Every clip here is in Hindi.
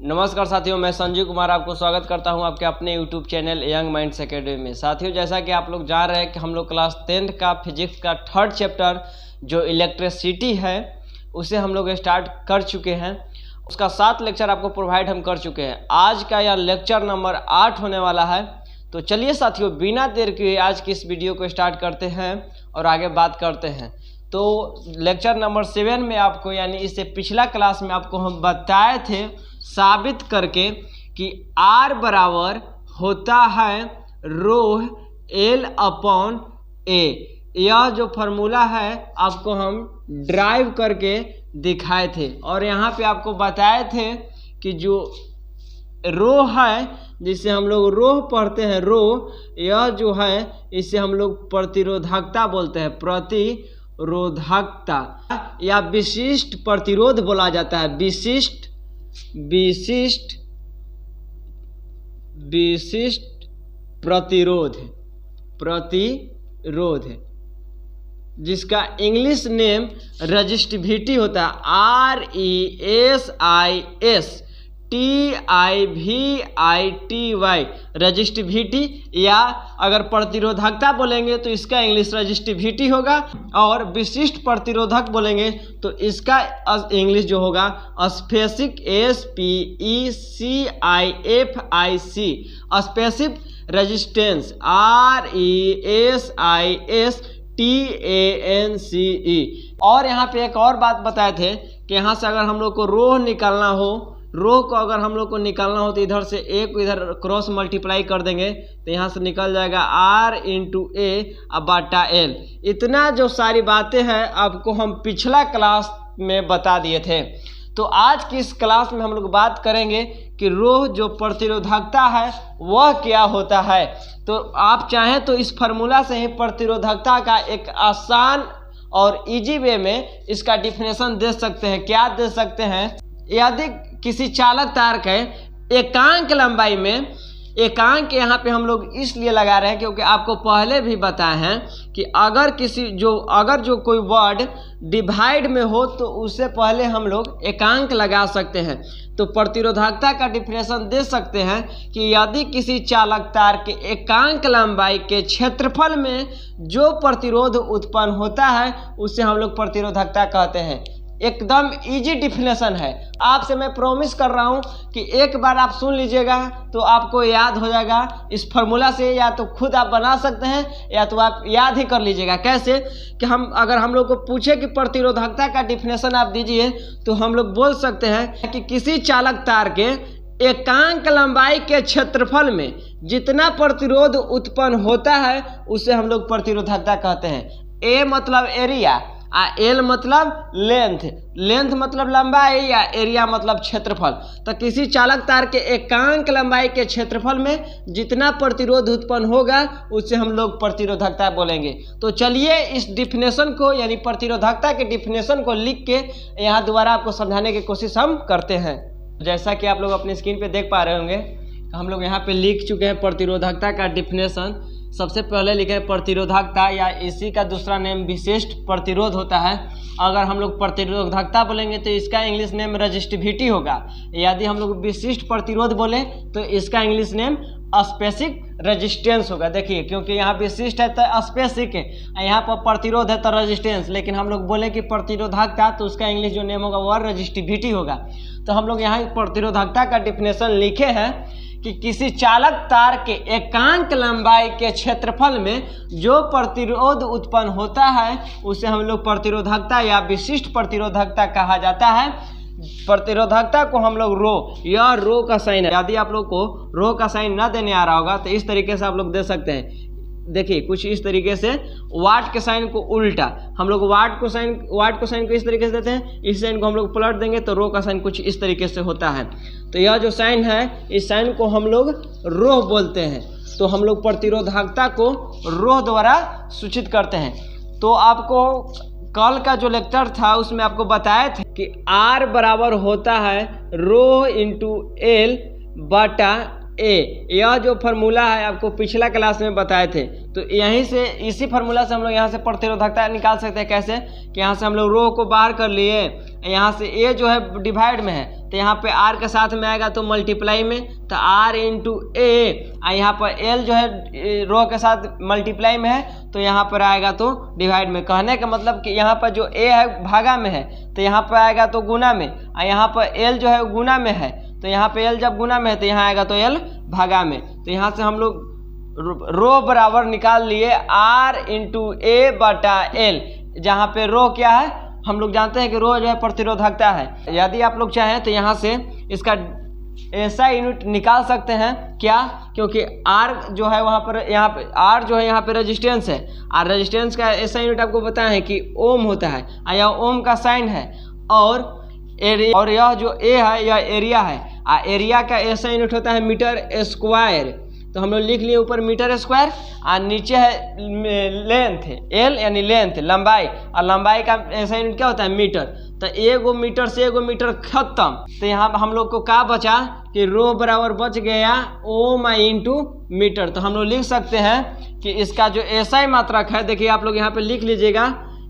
नमस्कार साथियों, मैं संजीव कुमार आपको स्वागत करता हूं आपके अपने YouTube channel young minds academy में। साथियों, जैसा कि आप लोग जान रहे हैं कि हम लोग क्लास 10th का फिजिक्स का थर्ड चैप्टर जो इलेक्ट्रिसिटी है उसे हम लोग स्टार्ट कर चुके हैं। उसका 7 लेक्चर आपको प्रोवाइड हम कर चुके हैं। आज का यह लेक्चर नंबर 8 होने वाला है। तो चलिए साथियों, बिना देर किए आज की इस वीडियो को स्टार्ट करते हैं और आगे बात करते हैं। तो लेक्चर नंबर 7 में आपको, यानी इससे पिछला क्लास में आपको हम बताए थे साबित करके कि R बराबर होता है रो L अपॉन A। यह जो फार्मूला है आपको हम ड्राइव करके दिखाए थे और यहाँ पे आपको बताए थे कि जो रो है, जिसे हम लोग रो पढ़ते हैं, रो यह जो है इसे हम लोग प्रतिरोधकता बोलते हैं। प्रतिरोधकता या विशिष्ट प्रतिरोध बोला जाता है। विशिष्ट प्रतिरोध जिसका इंग्लिश नेम रेजिस्टिविटी होता है। RESISTIVITY रेजिस्टिविटी, या अगर प्रतिरोधकता बोलेंगे तो इसका इंग्लिश रेजिस्टिविटी होगा, और विशिष्ट प्रतिरोधक बोलेंगे तो इसका इंग्लिश जो होगा specific SPECIFIC specific resistance RESISTANCE। और यहाँ पे एक और बात बताए थे कि यहाँ से अगर हम लोग को रो निकालना हो, रो को अगर हम लोग को निकालना हो तो इधर से A को इधर क्रॉस मल्टीप्लाई कर देंगे तो यहाँ से निकल जाएगा R इंटू A बटा L। इतना जो सारी बातें हैं आपको हम पिछला क्लास में बता दिए थे। तो आज की इस क्लास में हम लोग बात करेंगे कि रो जो प्रतिरोधकता है वह क्या होता है। तो आप चाहें तो इस फार्मूला से ही प्रतिरोधकता का एक आसान और इजी वे में इसका डिफिनेशन दे सकते हैं। क्या दे सकते हैं? यदि किसी चालक तार के एकांक लंबाई में, एकांक यहाँ पे हम लोग इसलिए लगा रहे हैं क्योंकि आपको पहले भी बताए हैं कि अगर जो कोई वर्ड डिवाइड में हो तो उससे पहले हम लोग एकांक लगा सकते हैं। तो प्रतिरोधकता का डिफिनेशन दे सकते हैं कि यदि किसी चालक तार के एकांक लंबाई के क्षेत्रफल में जो प्रतिरोध उत्पन्न होता है उसे हम लोग प्रतिरोधकता कहते हैं। एकदम इजी डिफिनेशन है। आपसे मैं प्रॉमिस कर रहा हूं कि एक बार आप सुन लीजिएगा तो आपको याद हो जाएगा इस फार्मूला से। या तो खुद आप बना सकते हैं या तो आप याद ही कर लीजिएगा। कैसे कि अगर हम लोग को पूछे कि प्रतिरोधकता का डिफिनेशन आप दीजिए तो हम लोग बोल सकते हैं कि किसी चालक तार के एकांक लंबाई के क्षेत्रफल में जितना प्रतिरोध उत्पन्न होता है उसे हम लोग प्रतिरोधकता कहते हैं। ए मतलब एरिया, एल मतलब लेंथ मतलब लंबाई, या एरिया मतलब क्षेत्रफल। तो किसी चालक तार के एकांक लंबाई के क्षेत्रफल में जितना प्रतिरोध उत्पन्न होगा उससे हम लोग प्रतिरोधकता बोलेंगे। तो चलिए इस डिफिनेशन को, यानी प्रतिरोधकता के डिफिनेशन को लिख के यहाँ दोबारा आपको समझाने की कोशिश हम करते हैं। जैसा कि आप लोग अपनी स्क्रीन पे देख पा रहे होंगे, हम लोग यहाँ पे लिख चुके हैं प्रतिरोधकता का डिफिनेशन। सबसे पहले लिखे प्रतिरोधकता, या इसी का दूसरा नेम विशिष्ट प्रतिरोध होता है। अगर हम लोग प्रतिरोधकता बोलेंगे तो इसका इंग्लिश नेम रेजिस्टिविटी होगा। यदि हम लोग विशिष्ट प्रतिरोध बोले तो इसका इंग्लिश नेम स्पेसिफिक रेजिस्टेंस होगा। देखिए, क्योंकि यहाँ विशिष्ट है तो स्पेसिफिक है, यहाँ पर प्रतिरोध है तो रेजिस्टेंस, लेकिन हम लोग बोले कि प्रतिरोधकता तो उसका इंग्लिश जो नेम होगा वह रेजिस्टिविटी होगा। तो हम लोग यहाँ प्रतिरोधकता का डिफिनेशन लिखे हैं कि किसी चालक तार के एकांक लंबाई के क्षेत्रफल में जो प्रतिरोध उत्पन्न होता है उसे हम लोग प्रतिरोधकता या विशिष्ट प्रतिरोधकता कहा जाता है। प्रतिरोधकता को हम लोग रो, यह रो का साइन है। यदि आप लोग को रो का साइन ना देने आ रहा होगा तो इस तरीके से आप लोग दे सकते हैं। देखिए, कुछ इस तरीके से वाट के साइन को उल्टा, हम लोग वाट को साइन को इस तरीके से देते हैं। इस साइन को हम लोग पलट देंगे तो रो का साइन कुछ इस तरीके से होता है। तो यह जो साइन है, इस साइन को हम लोग रो बोलते हैं। तो हम लोग प्रतिरोधकता को रो द्वारा सूचित करते हैं। तो आपको कल का जो लेक्चर था उसमें आपको बताए थे कि R बराबर होता है रो इंटू L बटा ए, यह जो फार्मूला है आपको पिछला क्लास में बताए थे, तो यहीं से इसी फार्मूला से हम लोग यहाँ से प्रतिरोधकता निकाल सकते हैं। कैसे कि यहाँ से हम लोग रो को बाहर कर लिए, यहाँ से ए जो है डिवाइड में है तो यहाँ पे आर के साथ में आएगा तो मल्टीप्लाई में, तो आर इंटू ए, यहाँ पर एल जो है रो के साथ मल्टीप्लाई में है तो यहाँ पर आएगा तो डिवाइड में। कहने का मतलब कि यहाँ पर जो ए है भागा में है तो यहाँ पर आएगा तो गुना में, और यहाँ पर एल जो है गुना में है तो यहाँ पे एल जब गुना में है तो यहाँ आएगा तो एल भागा में। तो यहाँ से हम लोग रो बराबर निकाल लिए आर इंटू ए बटा एल, जहाँ पे रो क्या है हम लोग जानते हैं कि रो जो है प्रतिरोधकता है। यदि आप लोग चाहें तो यहाँ से इसका ऐसा यूनिट निकाल सकते हैं, क्या, क्योंकि आर जो है वहाँ पर यहाँ पे आर जो है यहाँ पे रेजिस्टेंस है, और रेजिस्टेंस का ऐसा यूनिट आपको बताया है कि ओम होता है, यह ओम का साइन है, और यह जो ए है यह एरिया है, और एरिया का ऐसा यूनिट होता है मीटर स्क्वायर। तो हम लोग लिख लिए ऊपर मीटर स्क्वायर और नीचे है लेंथ, एल यानी लेंथ लंबाई, और लंबाई का ऐसा यूनिट क्या होता है मीटर। तो एगो मीटर से एगो मीटर खत्म, तो यहाँ हम लोग को क्या बचा कि रो बराबर बच गया ओम इंटू मीटर। तो हम लोग लिख सकते हैं कि इसका जो एसआई मात्रक है, देखिए आप लोग यहाँ पे लिख लीजिएगा,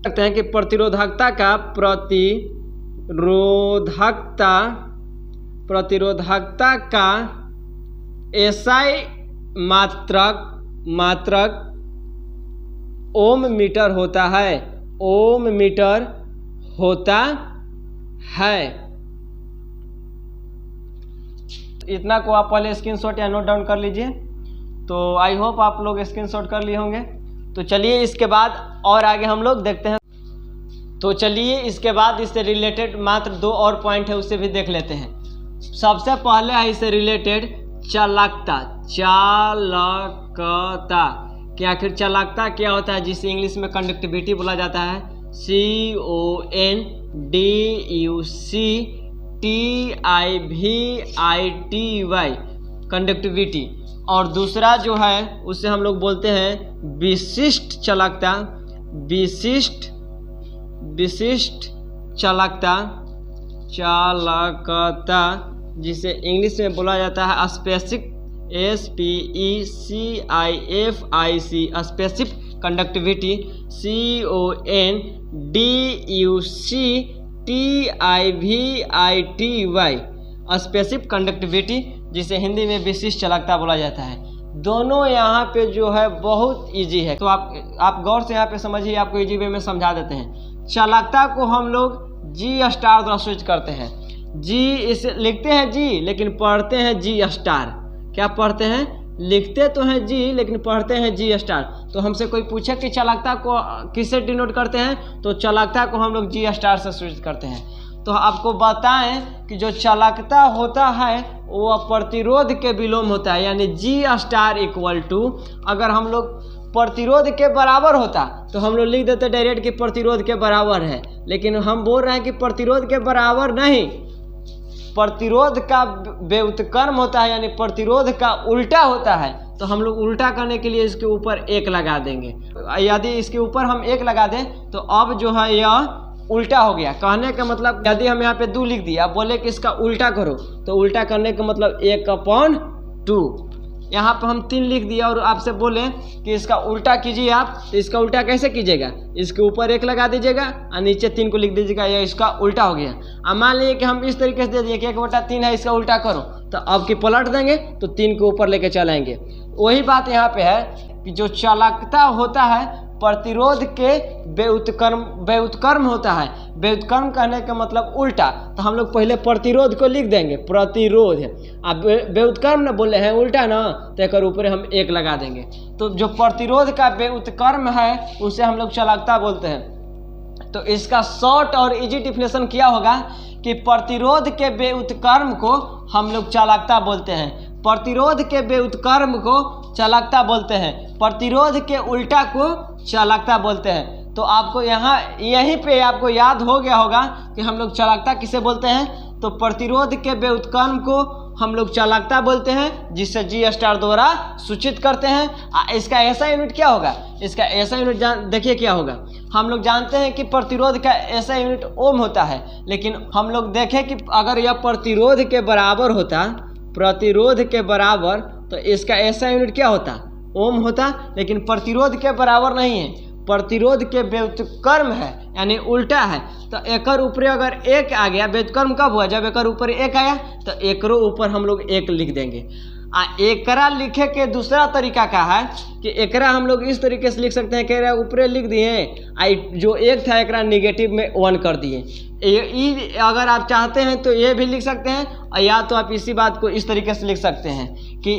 सकते हैं कि प्रतिरोधकता का एसआई मात्रक ओम मीटर होता है, ओम मीटर होता है। इतना को आप पहले स्क्रीनशॉट या नोट डाउन कर लीजिए। तो आई होप आप लोग स्क्रीनशॉट कर लिए होंगे। तो चलिए इसके बाद और आगे हम लोग देखते हैं। तो चलिए इसके बाद इससे रिलेटेड मात्र 2 और पॉइंट है, उससे भी देख लेते हैं। सबसे पहले है इससे रिलेटेड चालकता। कि आखिर चालकता क्या होता है, जिसे इंग्लिश में कंडक्टिविटी बोला जाता है, CONDUCTIVITY कंडक्टिविटी। और दूसरा जो है उससे हम लोग बोलते हैं विशिष्ट चालकता, विशिष्ट चालकता जिसे इंग्लिश में बोला जाता है specific, SPECIFIC specific conductivity, CONDUCTIVITY specific conductivity, जिसे हिंदी में विशिष्ट चालकता बोला जाता है। दोनों यहाँ पे जो है बहुत इजी है, तो आप गौर से यहाँ पे समझिए, आपको इजी वे में समझा देते हैं। चालकता को हम लोग जी स्टार द्वारा सूचित करते हैं। जी इसे लिखते हैं जी लेकिन पढ़ते हैं जी स्टार। क्या पढ़ते हैं? लिखते तो हैं जी लेकिन पढ़ते हैं जी स्टार। तो हमसे कोई पूछे कि चालकता को किससे डिनोट करते हैं, तो चालकता को हम लोग जी स्टार से सूचित करते हैं। तो आपको बताएं कि जो चालकता होता है वो प्रतिरोध के विलोम होता है, यानी जी स्टार इक्वल टू, अगर हम लोग प्रतिरोध के बराबर होता तो हम लोग लिख देते डायरेक्ट कि प्रतिरोध के बराबर है, लेकिन हम बोल रहे हैं कि प्रतिरोध के बराबर नहीं, प्रतिरोध का व्युत्क्रम होता है, यानी प्रतिरोध का उल्टा होता है। तो हम लोग उल्टा करने के लिए इसके ऊपर 1 लगा देंगे। यदि इसके ऊपर हम 1 लगा दें तो अब जो है यह उल्टा हो गया। कहने का मतलब यदि हम यहाँ पे 2 लिख दिया, बोले कि इसका उल्टा करो, तो उल्टा करने का मतलब 1/2। यहाँ पे हम 3 लिख दिया और आपसे बोले कि इसका उल्टा कीजिए आप, तो इसका उल्टा कैसे कीजिएगा? इसके ऊपर 1 लगा दीजिएगा और नीचे 3 को लिख दीजिएगा, यह इसका उल्टा हो गया। अब मान लीजिए कि हम इस तरीके से दे दिए कि 1/3 है, इसका उल्टा करो, तो अब की पलट देंगे तो 3 को ऊपर लेके चलाएंगे। वही बात यहाँ पे है कि जो चालकता होता है प्रतिरोध के व्युत्क्रम होता है। व्युत्क्रम कहने का मतलब उल्टा, तो हम लोग पहले प्रतिरोध को लिख देंगे, प्रतिरोध। अब व्युत्क्रम न बोले हैं उल्टा ना, तो एक ऊपर हम 1 लगा देंगे। तो जो प्रतिरोध का व्युत्क्रम है उसे हम लोग चालकता बोलते हैं। तो इसका शॉर्ट और इजी डिफिनेशन क्या होगा कि प्रतिरोध के व्युत्क्रम को हम लोग चालकता बोलते हैं, प्रतिरोध के व्युत्क्रम को चालकता बोलते हैं, प्रतिरोध के उल्टा को चालकता बोलते हैं। तो आपको यहाँ यहीं पे आपको याद हो गया होगा कि हम लोग चालकता किसे बोलते हैं। तो प्रतिरोध के व्युत्क्रम को हम लोग चालकता बोलते हैं, जिससे जी स्टार द्वारा सूचित करते हैं। इसका ऐसा यूनिट क्या होगा? इसका ऐसा यूनिट देखिए क्या होगा। हम लोग जानते हैं कि प्रतिरोध का ऐसा यूनिट ओम होता है, लेकिन हम लोग देखें कि अगर यह प्रतिरोध के बराबर होता, प्रतिरोध के बराबर, तो इसका ऐसा यूनिट क्या होता, ओम होता, लेकिन प्रतिरोध के बराबर नहीं है, प्रतिरोध के व्युत्क्रम है यानी उल्टा है। तो एकर ऊपर अगर एक आ गया, व्युत्क्रम कब हुआ, जब एकर ऊपर एक आया, तो एकरो ऊपर हम लोग एक लिख देंगे। एकरा लिखे के दूसरा तरीका क्या है कि एकरा हम लोग इस तरीके से लिख सकते हैं कि एकरा ऊपर लिख दिए, जो एक था एकरा निगेटिव में 1 कर दिए। अगर आप चाहते हैं तो ये भी लिख सकते हैं, या तो आप इसी बात को इस तरीके से लिख सकते हैं कि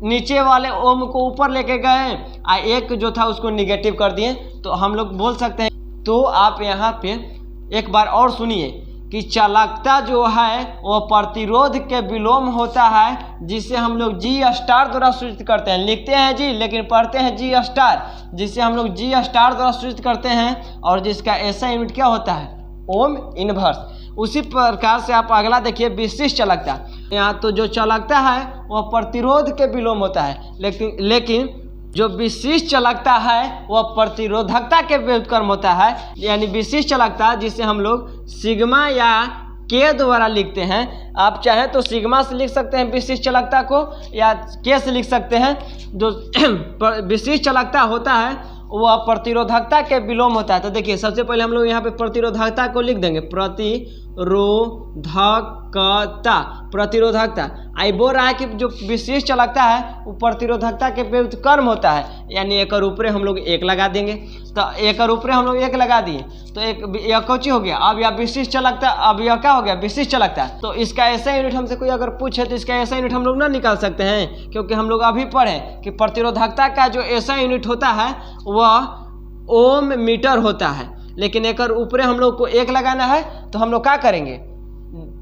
नीचे वाले ओम को ऊपर लेके गए, एक जो था उसको निगेटिव कर दिए, तो हम लोग बोल सकते हैं। तो आप यहाँ पे एक बार और सुनिए कि चालकता जो है वो प्रतिरोध के विलोम होता है, जिसे हम लोग जी स्टार द्वारा सूचित करते हैं। लिखते हैं जी लेकिन पढ़ते हैं जी स्टार, जिसे हम लोग जी स्टार द्वारा सूचित करते हैं, और जिसका ऐसा यूनिट क्या होता है, ओम इनवर्स। उसी प्रकार से आप अगला देखिए, विशिष्ट चालकता। यहाँ तो जो चालकता है वह प्रतिरोध के विलोम होता है, लेकिन जो विशिष्ट चालकता है वह प्रतिरोधकता के व्युत्क्रम होता है। यानी विशिष्ट चालकता जिसे हम लोग सिग्मा या के द्वारा लिखते हैं, आप चाहें तो सिग्मा से लिख सकते हैं विशिष्ट चालकता को, या के से लिख सकते हैं। जो विशिष्ट चालकता होता है वह प्रतिरोधकता के विलोम होता है। तो देखिए सबसे पहले हम लोग यहाँ पे प्रतिरोधकता को लिख देंगे, प्रतिरोधकता। आई बोल रहा है कि जो विशिष्ट चालकता है वो प्रतिरोधकता के व्युत्क्रम होता है, यानी एक ऊपरे हम लोग एक लगा देंगे। तो एक ऊपरे हम लोग एक लगा दिए तो एक कोची हो गया। अब यह विशिष्ट चालकता, अब यह क्या हो गया, विशिष्ट चालकता। तो इसका ऐसा यूनिट हमसे कोई अगर पूछे तो इसका ऐसा यूनिट हम लोग ना निकाल सकते हैं, क्योंकि हम लोग अभी पढ़े कि प्रतिरोधकता का जो ऐसा यूनिट होता है वह ओम मीटर होता है। लेकिन एक ऊपरे हम लोग को एक लगाना है, तो हम लोग क्या करेंगे,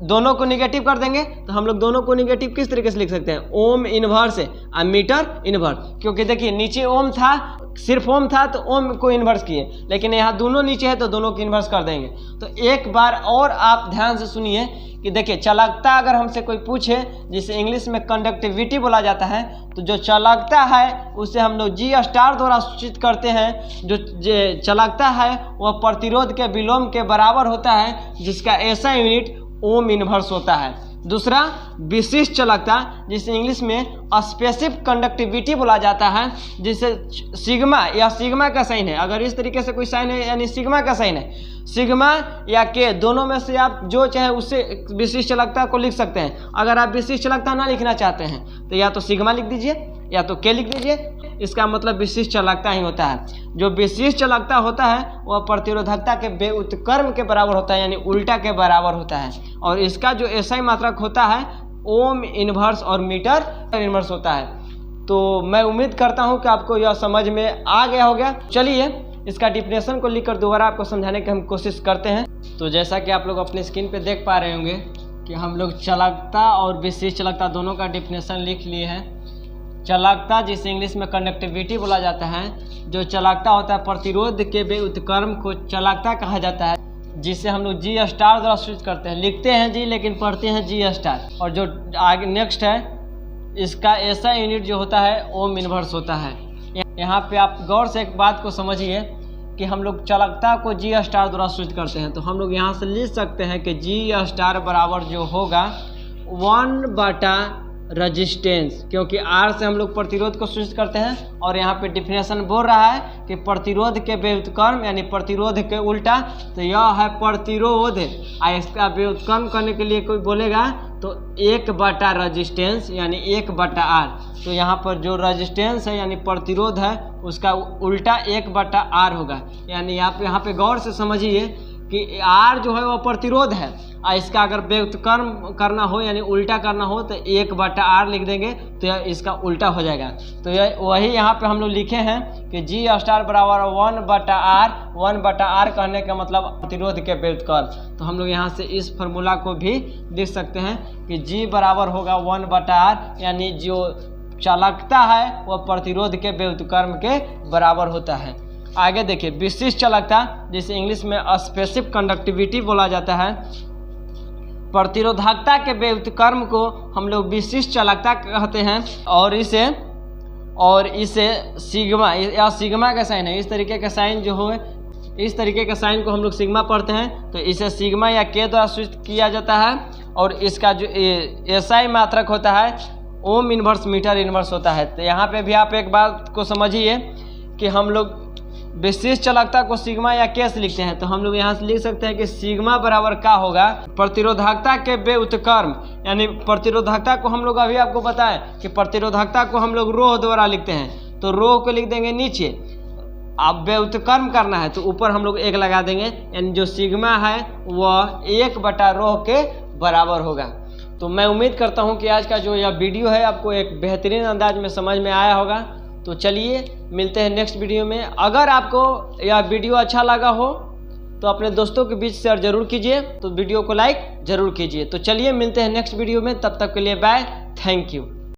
दोनों को निगेटिव कर देंगे। तो हम लोग दोनों को निगेटिव किस तरीके से लिख सकते हैं, ओम इनवर्स है और मीटर इनवर्स। क्योंकि देखिए नीचे ओम था, सिर्फ ओम था तो ओम को इन्वर्स किए, लेकिन यहाँ दोनों नीचे है तो दोनों को इन्वर्स कर देंगे। तो एक बार और आप ध्यान से सुनिए कि देखिए चालकता अगर हमसे कोई पूछे, जिसे इंग्लिश में कंडक्टिविटी बोला जाता है, तो जो चालकता है उसे हम लोग जी स्टार द्वारा सूचित करते हैं। जो चालकता है वह प्रतिरोध के विलोम के बराबर होता है, जिसका ऐसा यूनिट ओम इनवर्स होता है। दूसरा विशिष्ट चालकता, जिसे इंग्लिश में स्पेसिफिक कंडक्टिविटी बोला जाता है, जिसे सिग्मा या सिग्मा का साइन है। अगर इस तरीके से कोई साइन है यानी सिग्मा का साइन है, सिग्मा या के दोनों में से आप जो चाहे उससे विशिष्ट चालकता को लिख सकते हैं। अगर आप विशिष्ट चालकता ना लिखना चाहते हैं तो या तो सिग्मा लिख दीजिए या तो के लिख दीजिए, इसका मतलब विशिष्ट चालकता ही होता है। जो विशिष्ट चालकता होता है वह प्रतिरोधकता के व्युत्क्रम के बराबर होता है, यानी उल्टा के बराबर होता है। और इसका जो एसआई मात्रक होता है ओम इनवर्स और मीटर इनवर्स होता है। तो मैं उम्मीद करता हूं कि आपको यह समझ में आ गया होगा। चलिए इसका डिफिनेशन को लिखकर दोबारा आपको समझाने की हम कोशिश करते हैं। तो जैसा कि आप लोग अपने स्क्रीन पे देख पा रहे होंगे कि हम लोग चालकता और विशिष्ट चालकता दोनों का डिफिनेशन लिख लिए हैं। चालकता, जिसे इंग्लिश में कंडक्टिविटी बोला जाता है, जो चालकता होता है प्रतिरोध के व्युत्क्रम को चालकता कहा जाता है, जिसे हम लोग जी स्टार द्वारा सूचित करते हैं। लिखते हैं जी लेकिन पढ़ते हैं जी स्टार। और जो आगे नेक्स्ट है, इसका ऐसा यूनिट जो होता है ओम इनवर्स होता है। यहाँ पे आप गौर से एक बात को समझिए कि हम लोग चालकता को जी स्टार द्वारा सूचित करते हैं, तो हम लोग यहाँ से लिख सकते हैं कि जी स्टार बराबर जो होगा 1/, रजिस्टेंस, क्योंकि आर से हम लोग प्रतिरोध को सूचित करते हैं। और यहाँ पे डिफिनेशन बोल रहा है कि प्रतिरोध के व्युत्क्रम यानी प्रतिरोध के उल्टा, तो यह है प्रतिरोध। इसका व्युत्क्रम करने के लिए कोई बोलेगा तो 1/, रजिस्टेंस यानी 1/r। तो यहाँ पर जो रजिस्टेंस है यानी प्रतिरोध है उसका उल्टा 1/r होगा। यानी आप यहाँ पे गौर से समझिए कि R जो है वह प्रतिरोध है, और इसका अगर व्युत्क्रम करना हो यानी उल्टा करना हो तो 1/r लिख देंगे, तो यह इसका उल्टा हो जाएगा। तो यह वही यहाँ पे हम लोग लिखे हैं कि जी स्टार बराबर 1/r। 1/r कहने का मतलब प्रतिरोध के व्युत्क्रम। तो हम लोग यहाँ से इस फार्मूला को भी लिख सकते हैं कि जी बराबर होगा 1/r, यानी जो चालकता है वह प्रतिरोध के व्युत्क्रम के बराबर होता है। आगे देखिए विशिष्ट चालकता, जिसे इंग्लिश में स्पेसिफिक कंडक्टिविटी बोला जाता है, प्रतिरोधकता के व्युत्क्रम को हम लोग विशिष्ट चालकता कहते हैं। और इसे सिग्मा या सिग्मा का साइन है, इस तरीके का साइन जो हो, इस तरीके का साइन को हम लोग सिग्मा पढ़ते हैं, तो इसे सिग्मा या के द्वारा सूचित किया जाता है। और इसका जो एसआई मात्रक होता है ओम इन्वर्स मीटर इन्वर्स होता है। तो यहाँ पे भी आप एक बात को समझिए कि हम लोग विशिष्ट चालकता को सिग्मा या कैसे लिखते हैं। तो हम लोग यहाँ से लिख सकते हैं कि सिग्मा बराबर क्या होगा, प्रतिरोधकता के व्युत्क्रम, यानी प्रतिरोधकता को हम लोग अभी आपको बताएं कि प्रतिरोधकता को हम लोग रो द्वारा लिखते हैं। तो रो को लिख देंगे नीचे, अब व्युत्क्रम करना है तो ऊपर हम लोग 1 लगा देंगे, यानी जो सिग्मा है वह 1/रो के बराबर होगा। तो मैं उम्मीद करता हूं कि आज का जो यह वीडियो है आपको एक बेहतरीन अंदाज में समझ में आया होगा। तो चलिए मिलते हैं नेक्स्ट वीडियो में। अगर आपको यह वीडियो अच्छा लगा हो तो अपने दोस्तों के बीच शेयर जरूर कीजिए, तो वीडियो को लाइक जरूर कीजिए। तो चलिए मिलते हैं नेक्स्ट वीडियो में, तब तक के लिए बाय, थैंक यू।